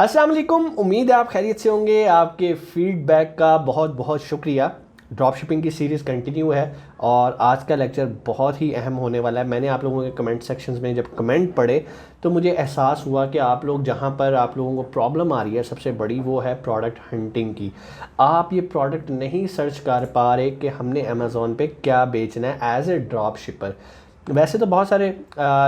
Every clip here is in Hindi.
अस्सलाम वालेकुम। उम्मीद है आप खैरियत से होंगे। आपके फीडबैक का बहुत बहुत शुक्रिया। ड्रॉप शिपिंग की सीरीज़ कंटिन्यू है और आज का लेक्चर बहुत ही अहम होने वाला है। मैंने आप लोगों के कमेंट सेक्शंस में जब कमेंट पढ़े तो मुझे एहसास हुआ कि आप लोग जहाँ पर आप लोगों को प्रॉब्लम आ रही है सबसे बड़ी वो है प्रोडक्ट हंटिंग की। आप ये प्रोडक्ट नहीं सर्च कर पा रहे कि हमने अमेज़ॉन पे क्या बेचना है एज ए ड्रॉप शिपर। वैसे तो बहुत सारे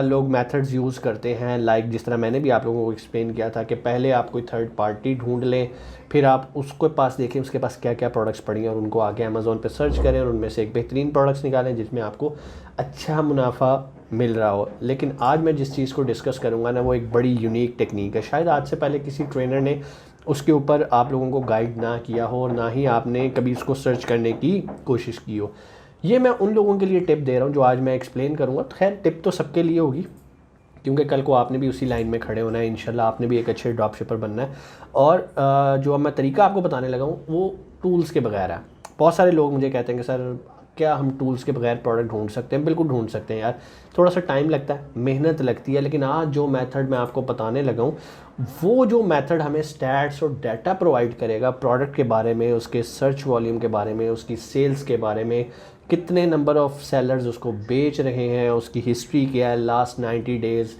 लोग मेथड्स यूज़ करते हैं, लाइक जिस तरह मैंने भी आप लोगों को एक्सप्लेन किया था कि पहले आप कोई थर्ड पार्टी ढूंढ लें, फिर आप उसके पास देखें उसके पास क्या क्या प्रोडक्ट्स पड़ी हैं और उनको आगे अमेज़ॉन पे सर्च करें और उनमें से एक बेहतरीन प्रोडक्ट्स निकालें जिसमें आपको अच्छा मुनाफा मिल रहा हो। लेकिन आज मैं जिस चीज़ को डिस्कस करूँगा ना वो एक बड़ी यूनिक टेक्निक है। शायद आज से पहले किसी ट्रेनर ने उसके ऊपर आप लोगों को गाइड ना किया हो और ना ही आपने कभी उसको सर्च करने की कोशिश की हो। ये मैं उन लोगों के लिए टिप दे रहा हूँ जो आज मैं एक्सप्लेन करूँगा। तो खैर टिप तो सबके लिए होगी क्योंकि कल को आपने भी उसी लाइन में खड़े होना है, इंशाल्लाह आपने भी एक अच्छे ड्रॉप शिपर बनना है। और जो अब मैं तरीका आपको बताने लगा हूँ वो टूल्स के बगैर है। बहुत सारे लोग मुझे कहते हैं कि सर क्या हम टूल्स के बगैर प्रोडक्ट ढूंढ सकते हैं? बिल्कुल ढूंढ सकते हैं यार। थोड़ा सा टाइम लगता है, मेहनत लगती है, लेकिन आज जो मेथड मैं आपको बताने लगा हूँ वो जो मेथड हमें स्टैट्स और डाटा प्रोवाइड करेगा प्रोडक्ट के बारे में, उसके सर्च वॉल्यूम के बारे में, उसकी सेल्स के बारे में, कितने नंबर ऑफ़ सेलर्स उसको बेच रहे हैं, उसकी हिस्ट्री क्या है last 90 days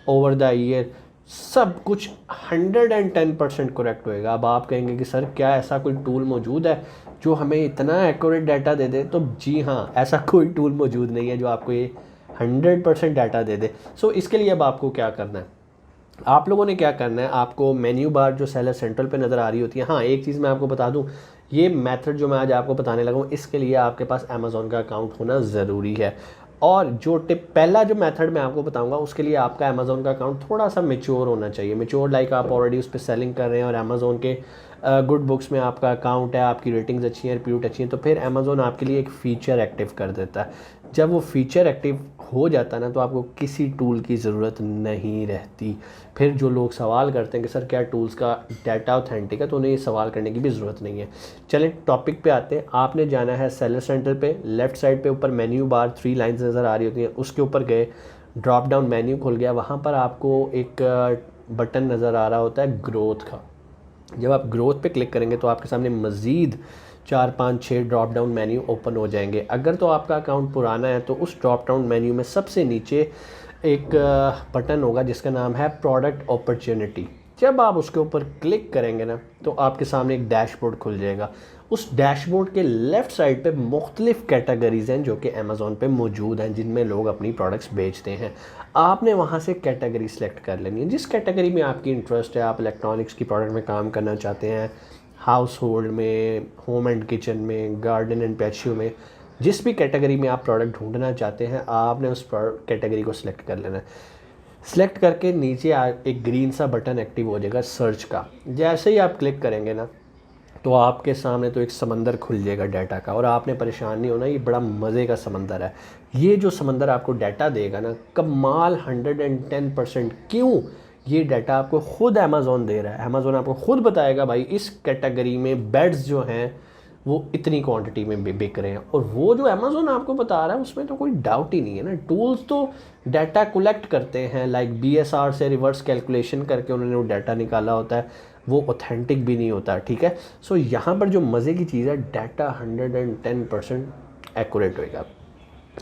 over the year, सब कुछ 110% करेक्ट होएगा। अब आप कहेंगे कि सर क्या ऐसा कोई टूल मौजूद है जो हमें इतना एक्यूरेट डाटा दे दे? तो जी हाँ, ऐसा कोई टूल मौजूद नहीं है जो आपको ये 100% डाटा दे दे। सो इसके लिए अब आपको क्या करना है, आप लोगों ने क्या करना है, आपको मेन्यू बार जो सेलर सेंट्रल पे नज़र आ रही होती है, हाँ एक चीज़ मैं आपको बता दूं, ये मेथड जो मैं आज आपको बताने लगा हूँ इसके लिए आपके पास अमेज़ॉन का अकाउंट होना ज़रूरी है। और जो टिप पहला जो मेथड मैं आपको बताऊंगा उसके लिए आपका अमेज़ॉन का अकाउंट थोड़ा सा मेच्योर होना चाहिए। मेच्योर लाइक आप ऑलरेडी उस पर सेलिंग कर रहे हैं और अमेज़ॉन के गुड बुक्स में आपका अकाउंट है, आपकी रेटिंग्स अच्छी हैं, रिप्यूट अच्छी हैं, तो फिर अमेज़ॉन आपके लिए एक फ़ीचर एक्टिव कर देता है। जब वो फीचर एक्टिव हो जाता है ना तो आपको किसी टूल की ज़रूरत नहीं रहती। फिर जो लोग सवाल करते हैं कि सर क्या टूल्स का डाटा ऑथेंटिक है, तो उन्हें ये सवाल करने की भी ज़रूरत नहीं है। चलें टॉपिक पे आते हैं। आपने जाना है सेलर सेंटर पे, लेफ़्ट साइड पे ऊपर मेन्यू बार 3 लाइंस नज़र आ रही होती हैं, उसके ऊपर गए, ड्रॉप डाउन मेन्यू खुल गया, वहाँ पर आपको एक बटन नज़र आ रहा होता है ग्रोथ का। जब आप ग्रोथ पे क्लिक करेंगे तो आपके सामने मज़ीद 4 5 6 ड्रॉप डाउन मेन्यू ओपन हो जाएंगे। अगर तो आपका अकाउंट पुराना है तो उस ड्रॉप डाउन मेन्यू में सबसे नीचे एक बटन होगा जिसका नाम है प्रोडक्ट अपॉर्चुनिटी। जब आप उसके ऊपर क्लिक करेंगे ना तो आपके सामने एक डैशबोर्ड खुल जाएगा। उस डैशबोर्ड के लेफ़्ट साइड पे मुख्तलिफ़ कैटेगरीज़ हैं जो कि अमेज़ॉन पे मौजूद हैं जिनमें लोग अपनी प्रोडक्ट्स बेचते हैं। आपने वहाँ से कैटेगरी सेलेक्ट कर लेनी है जिस कैटेगरी में आपकी इंटरेस्ट है। आप इलेक्ट्रॉनिक्स की प्रोडक्ट में काम करना चाहते हैं, हाउस होल्ड में, होम एंड किचन में, गार्डन एंड पेट्शू में, जिस भी कैटेगरी में आप प्रोडक्ट ढूंढना चाहते हैं आपने उस कैटेगरी को सिलेक्ट कर लेना है। सिलेक्ट करके नीचे एक ग्रीन सा बटन एक्टिव हो जाएगा सर्च का। जैसे ही आप क्लिक करेंगे ना तो आपके सामने तो एक समंदर खुल जाएगा डाटा का, और आपने परेशान नहीं होना, ये बड़ा मज़े का समंदर है। ये जो समंदर आपको डाटा देगा ना कमाल 110%। क्यों? ये डाटा आपको खुद अमेज़ॉन दे रहा है। अमेज़ॉन आपको खुद बताएगा भाई इस कैटेगरी में बेड्स जो हैं वो इतनी क्वांटिटी में बिक रहे हैं, और वो जो अमेज़ॉन आपको बता रहा है उसमें तो कोई डाउट ही नहीं है ना। टूल्स तो डाटा कलेक्ट करते हैं, लाइक बीएसआर से रिवर्स कैलकुलेशन करके उन्होंने वो डाटा निकाला होता है, वो ऑथेंटिक भी नहीं होता। ठीक है। सो यहाँ पर जो मज़े की चीज़ है, डाटा 110% एक्यूरेट होएगा।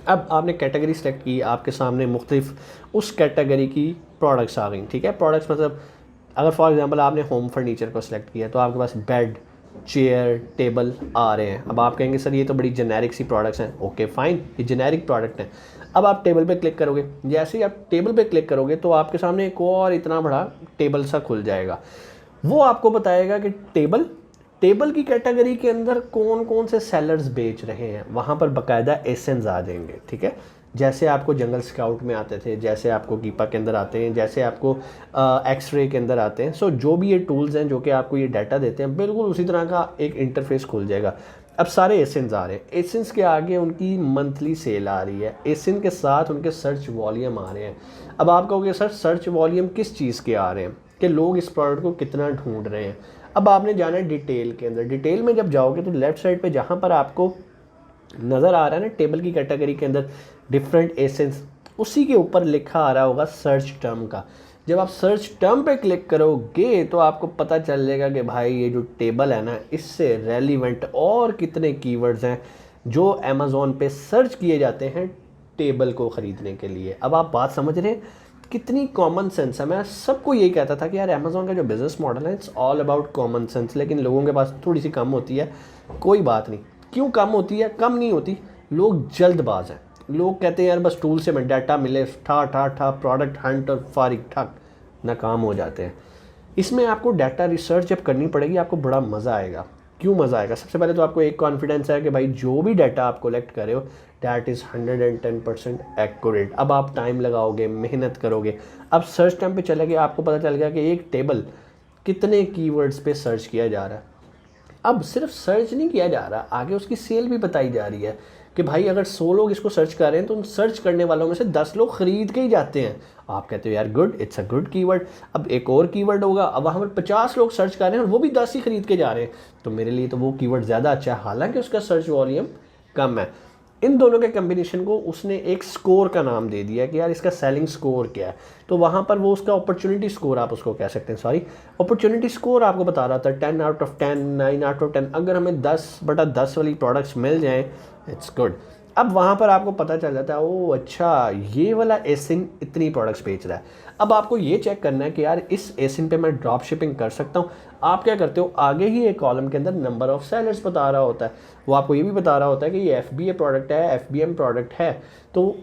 अब आपने कैटेगरी सेलेक्ट की, आपके सामने मुख्तलिफ उस कैटेगरी की प्रोडक्ट्स आ गई। ठीक है। प्रोडक्ट्स मतलब अगर फॉर एग्जांपल आपने होम फर्नीचर को सिलेक्ट किया तो आपके पास बेड, चेयर, टेबल आ रहे हैं। अब आप कहेंगे सर ये तो बड़ी जेनेरिक सी प्रोडक्ट्स हैं। ओके फाइन, ये जेनेरिक प्रोडक्ट हैं। अब आप टेबल पे क्लिक करोगे, जैसे ही आप टेबल पे क्लिक करोगे तो आपके सामने एक और इतना बड़ा टेबल सा खुल जाएगा। वो आपको बताएगा कि टेबल की कैटेगरी के अंदर कौन कौन से सेलर्स बेच रहे हैं। वहाँ पर बाकायदा एसेंस आ जाएंगे। ठीक है। जैसे आपको जंगल स्काउट में आते थे, जैसे आपको कीपा के अंदर आते हैं, जैसे आपको एक्सरे के अंदर आते हैं। सो जो भी ये टूल्स हैं जो कि आपको ये डाटा देते हैं, बिल्कुल उसी तरह का एक इंटरफेस खुल जाएगा। अब सारे एसेंस आ रहे हैं, एसेंस के आगे उनकी मंथली सेल आ रही है, एसेंस के साथ उनके सर्च वॉल्यूम आ रहे हैं। अब आप कहोगे सर सर्च वॉल्यूम किस चीज़ के आ रहे हैं, कि लोग इस प्रोडक्ट को कितना ढूंढ रहे हैं। अब आपने जाना है डिटेल के अंदर। डिटेल में जब जाओगे तो लेफ्ट साइड पे जहाँ पर आपको नज़र आ रहा है ना टेबल की कैटेगरी के अंदर डिफरेंट एसेंस, उसी के ऊपर लिखा आ रहा होगा सर्च टर्म का। जब आप सर्च टर्म पे क्लिक करोगे तो आपको पता चल जाएगा कि भाई ये जो टेबल है ना, इससे रेलिवेंट और कितने कीवर्ड्स हैं जो अमेज़ॉन पे सर्च किए जाते हैं टेबल को ख़रीदने के लिए। अब आप बात समझ रहे हैं कितनी कॉमन सेंस है। मैं सबको यही कहता था कि यार अमेज़ॉन का जो बिज़नेस मॉडल है it's all about common sense, लेकिन लोगों के पास थोड़ी सी कम होती है। कोई बात नहीं, क्यों कम होती है? कम नहीं होती, लोग जल्दबाज हैं। लोग कहते हैं यार बस टूल से मैं डाटा मिले, ठा ठा ठा प्रोडक्ट हंट और फारिग ठक नाकाम हो जाते हैं। इसमें आपको डाटा रिसर्च जब करनी पड़ेगी आपको बड़ा मज़ा आएगा। क्यों मज़ा आएगा? सबसे पहले तो आपको एक कॉन्फिडेंस है कि भाई जो भी डाटा आप कलेक्ट कर रहे हो दैट इज़ 110% एक्यूरेट। अब आप टाइम लगाओगे, मेहनत करोगे। अब सर्च टाइम पे चले गए, आपको पता चल गया कि एक टेबल कितने कीवर्ड्स पे सर्च किया जा रहा है। अब सिर्फ सर्च नहीं किया जा रहा, आगे उसकी सेल भी बताई जा रही है कि भाई अगर 100 लोग इसको सर्च कर रहे हैं तो उन सर्च करने वालों में से 10 लोग खरीद के ही जाते हैं। आप कहते हो यार good, it's a good keyword. अब एक और कीवर्ड होगा, अब वहाँ पर 50 लोग सर्च कर रहे हैं और वो भी 10 ही खरीद के जा रहे हैं, तो मेरे लिए तो वो कीवर्ड ज़्यादा अच्छा है, हालांकि उसका सर्च वॉल्यूम कम है। इन दोनों के कम्बिनेशन को उसने एक स्कोर का नाम दे दिया कि यार इसका सेलिंग स्कोर क्या है। तो वहाँ पर वो उसका अपॉर्चुनिटी स्कोर आप उसको कह सकते हैं, सॉरी अपॉर्चुनिटी स्कोर आपको बता रहा था 10 आउट ऑफ 10, 9 आउट ऑफ 10। अगर हमें 10/10 वाली प्रोडक्ट्स मिल जाएँ इट्स गुड। अब वहाँ पर आपको पता चल जाता है ओ अच्छा ये वाला एसिन इतनी प्रोडक्ट्स बेच रहा है। अब आपको ये चेक करना है कि यार इस एसिन पे मैं ड्रॉप शिपिंग कर सकता हूँ। आप क्या करते हो, आगे ही एक कॉलम के अंदर नंबर ऑफ सेलर्स बता रहा होता है। वो आपको ये भी बता रहा होता है कि ये FBA प्रोडक्ट है, FBM प्रोडक्ट है। तो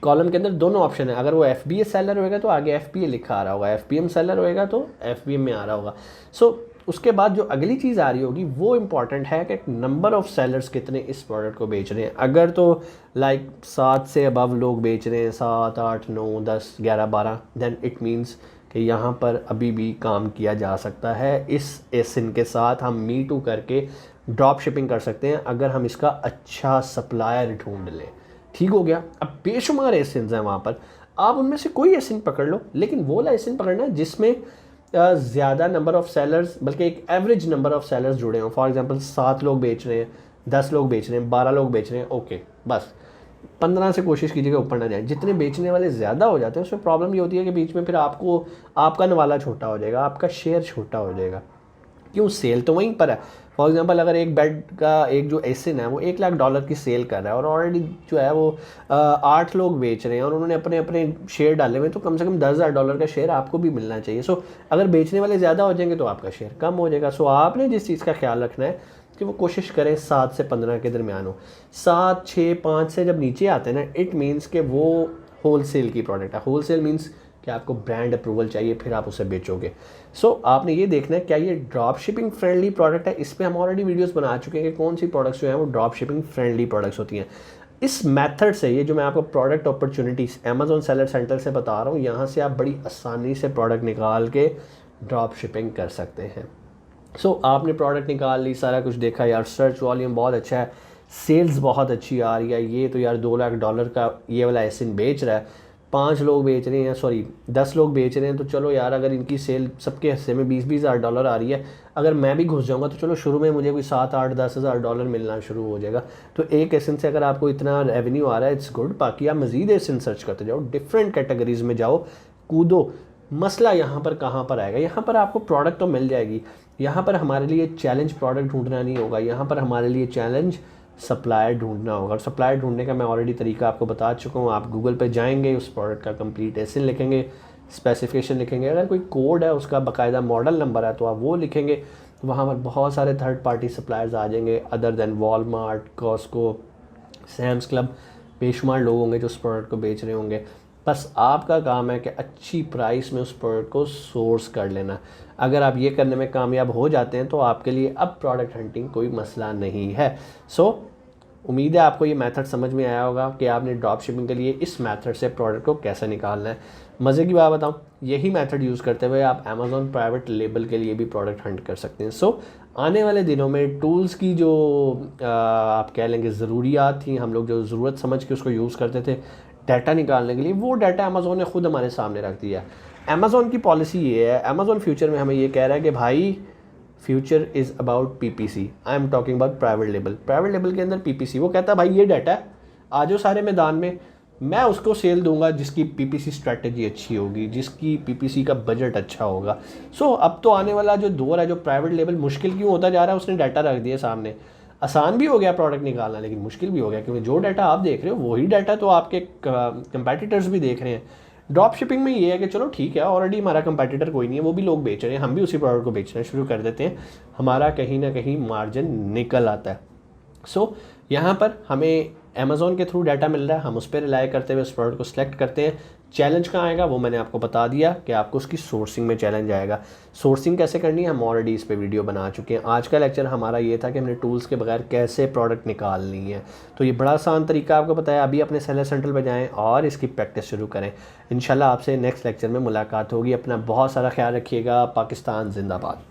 कॉलम के अंदर दोनों ऑप्शन है, अगर वो FBA सेलर होएगा तो आगे FBA लिखा आ रहा होगा, FBM सेलर होएगा तो FBM में आ रहा होगा। सो उसके बाद जो अगली चीज़ आ रही होगी वो इम्पॉर्टेंट है कि नंबर ऑफ़ सेलर्स कितने इस प्रोडक्ट को बेच रहे हैं। अगर तो लाइक 7 से अबव लोग बेच रहे हैं, 7, 8, 9, 10, 11, 12, देन इट मीन्स कि यहाँ पर अभी भी काम किया जा सकता है। इस एसिन के साथ हम मी टू करके ड्रॉप शिपिंग कर सकते हैं अगर हम इसका अच्छा सप्लायर ढूंढ लें। ठीक हो गया। अब बेशुमार एसिन्स हैं वहाँ पर, आप उनमें से कोई एसिन पकड़ लो, लेकिन वो वाला एसिन पकड़ना है जिसमें ज़्यादा नंबर ऑफ़ सेलर्स, बल्कि एक एवरेज नंबर ऑफ़ सेलर्स जुड़े हों। फॉर एग्जांपल 7 लोग बेच रहे हैं, 10 लोग बेच रहे हैं, 12 लोग बेच रहे हैं, ओके बस 15 से कोशिश कीजिएगा ऊपर ना जाए। जितने बेचने वाले ज़्यादा हो जाते हैं उसमें प्रॉब्लम ये होती है कि बीच में फिर आपको आपका नवाला छोटा हो जाएगा, आपका शेयर छोटा हो जाएगा। क्यों? सेल तो वहीं पर है। फॉर एग्जांपल अगर एक बेड का एक जो एसिन है वो $1,00,000 की सेल कर रहा है और ऑलरेडी जो है वो 8 लोग बेच रहे हैं और उन्होंने अपने अपने शेयर डाले हुए, तो कम से कम $10,000 का शेयर आपको भी मिलना चाहिए। सो अगर बेचने वाले ज़्यादा हो जाएंगे तो आपका शेयर कम हो जाएगा। सो आपने जिस चीज़ का ख्याल रखना है कि वो कोशिश करें 7 से 15 के दरमियान हो। 7, 6, 5 से जब नीचे आते हैं ना, इट मीन्स कि वो होल सेल की प्रोडक्ट है। होल सेल मीन्स कि आपको ब्रांड अप्रूवल चाहिए फिर आप उसे बेचोगे। सो आपने ये देखना है क्या ये ड्रॉप शिपिंग फ्रेंडली प्रोडक्ट है। इस पर हम ऑलरेडी वीडियोस बना चुके हैं कि कौन सी प्रोडक्ट्स जो हैं वो ड्रॉप शिपिंग फ्रेंडली प्रोडक्ट्स होती हैं। इस मेथड से, ये जो मैं आपको product opportunities Amazon seller centre से बता रहा हूँ, यहाँ से आप बड़ी आसानी से प्रोडक्ट निकाल के ड्रॉप शिपिंग कर सकते हैं। सो आपने प्रोडक्ट निकाल ली, सारा कुछ देखा, यार सर्च वॉल्यूम बहुत अच्छा है, सेल्स बहुत अच्छी आ रही है, ये तो यार $2,00,000 का ये वाला एसिन बेच रहा है, 5 लोग बेच रहे हैं, सॉरी 10 लोग बेच रहे हैं, तो चलो यार अगर इनकी सेल सबके हिस्से में $20,000 आ रही है, अगर मैं भी घुस जाऊंगा तो चलो शुरू में मुझे कोई 7, 8, $10,000 मिलना शुरू हो जाएगा। तो एक एसिन से अगर आपको इतना रेवेन्यू आ रहा है इट्स गुड। बाकी आप मज़ीद एसिन सर्च करते जाओ, डिफरेंट कैटेगरीज में जाओ, कूदो। मसला यहाँ पर कहाँ पर आएगा, यहाँ पर आपको प्रोडक्ट तो मिल जाएगी, यहाँ पर हमारे लिए चैलेंज प्रोडक्ट ढूंढना नहीं होगा, यहाँ पर हमारे लिए चैलेंज सप्लायर ढूंढना होगा। और सप्लायर ढूंढने का मैं ऑलरेडी तरीका आपको बता चुका हूँ। आप गूगल पे जाएंगे, उस प्रोडक्ट का कंप्लीट एसिन लिखेंगे, स्पेसिफिकेशन लिखेंगे, अगर कोई कोड है उसका बाकायदा मॉडल नंबर है तो आप वो लिखेंगे। वहाँ पर बहुत सारे थर्ड पार्टी सप्लायर्स आ जाएंगे other than Walmart, Costco, Sam's Club. बेशुमार लोग होंगे जो उस प्रोडक्ट को बेच रहे होंगे। बस आपका काम है कि अच्छी प्राइस में उस प्रोडक्ट को सोर्स कर लेना। अगर आप ये करने में कामयाब हो जाते हैं तो आपके लिए अब प्रोडक्ट हंटिंग कोई मसला नहीं है। सो उम्मीद है आपको ये मेथड समझ में आया होगा कि आपने ड्रॉप शिपिंग के लिए इस मेथड से प्रोडक्ट को कैसे निकालना है। मज़े की बात बताऊं, यही मेथड यूज़ करते हुए आप अमेज़ॉन प्राइवेट लेबल के लिए भी प्रोडक्ट हंट कर सकते हैं। सो आने वाले दिनों में टूल्स की जो आप कह लेंगे ज़रूरियात थी, हम लोग जो ज़रूरत समझ के उसको यूज़ करते थे डाटा निकालने के लिए, वो डाटा अमेज़ॉन ने खुद हमारे सामने रख दिया। अमेज़ॉन की पॉलिसी ये है, अमेज़ॉन फ्यूचर में हमें ये कह रहा है कि भाई future is about PPC। I am talking about private label. Private label के अंदर PPC, वो कहता है भाई ये डाटा है, आ जाओ सारे मैदान में, मैं उसको सेल दूंगा जिसकी पीपीसी स्ट्रैटेजी अच्छी होगी, जिसकी पीपीसी का बजट अच्छा होगा। सो अब तो आने वाला जो दौर है, जो प्राइवेट लेवल मुश्किल क्यों होता जा रहा है, उसने डाटा रख दिया सामने। आसान भी हो गया प्रोडक्ट निकालना, लेकिन मुश्किल भी हो गया, क्योंकि जो डाटा आप देख रहे हो वही डाटा तो आपके कंपेटिटर्स भी देख रहे हैं। ड्रॉप शिपिंग में ये है कि चलो ठीक है, ऑलरेडी हमारा कंपेटिटर कोई नहीं है, वो भी लोग बेच रहे हैं, हम भी उसी प्रोडक्ट को बेचना शुरू कर देते हैं, हमारा कहीं ना कहीं मार्जिन निकल आता है। सो यहाँ पर हमें अमेज़ोन के थ्रू डाटा मिल रहा है, हम उस पर रिलाई करते हुए उस प्रोडक्ट को सिलेक्ट करते हैं। चैलेंज कहाँ आएगा वो मैंने आपको बता दिया कि आपको उसकी सोर्सिंग में चैलेंज आएगा। सोर्सिंग कैसे करनी है हम ऑलरेडी इस पे वीडियो बना चुके हैं। आज का लेक्चर हमारा ये था कि हमने टूल्स के बगैर कैसे प्रोडक्ट निकालनी है, तो ये बड़ा आसान तरीका आपको बताया। अभी अपने सेलर सेंट्रल पर जाएँ और इसकी प्रैक्टिस शुरू करें। इंशाल्लाह आपसे नेक्स्ट लेक्चर में मुलाकात होगी। अपना बहुत सारा ख्याल रखिएगा। पाकिस्तान जिंदाबाद।